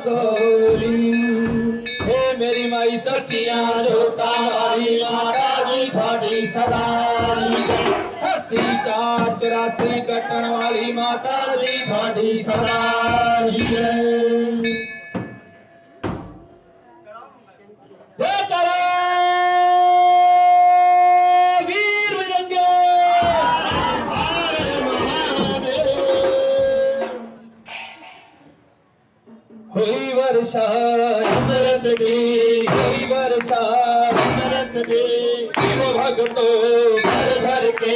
गोरी। हे मेरी माई सचिया जोता वाली माता जी थोड़ी सदाई जय। 80 4 84 कटन वाली माता जी थोड़ी सदाई जय। वीर विरंगे हुई वर्षा अमृत की, हुई वर्षा अमृत की। शिव भक्तो घर घर के,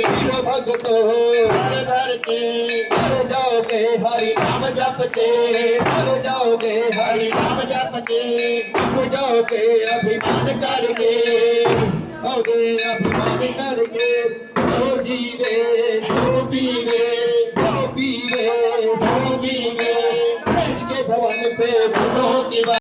शिव भक्तो घर घर के। मर जाओगे हरि नाम जपते, मर जाओगे हरि नाम जपते। डूब जाओगे अभिमान करके, होगे अभिमान करके। जो जीवे जो पीवे, जो पीवे जो पीवे। देश के भवन पे फूलों की